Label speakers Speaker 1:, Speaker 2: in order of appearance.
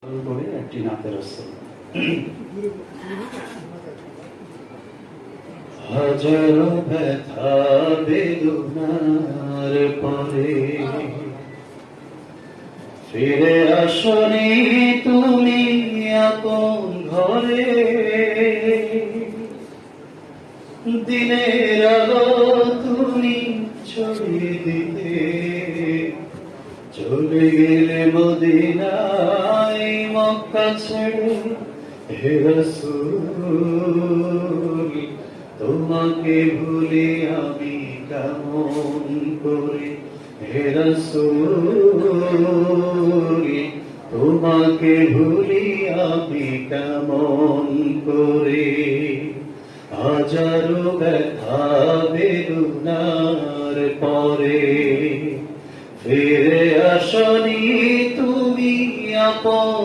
Speaker 1: করে একটি নাতের রাসূল। হাজারো ব্যথা বেদনার পরে ফিরে আসনি তুমি আপন ঘরে। দিনের আলো তুমি ছড়িয়ে দিতে চলে গেলে মদিনায় মক্কা ছেড়ে। হে রাসূল তোমাকে ভুলি আমি কেমন করে। হে রাসূল তোমাকে ভুলি আমি কেমন করে। হাজারো ব্যথা বেদনার পরে ফিরে আসনি তুমি আপন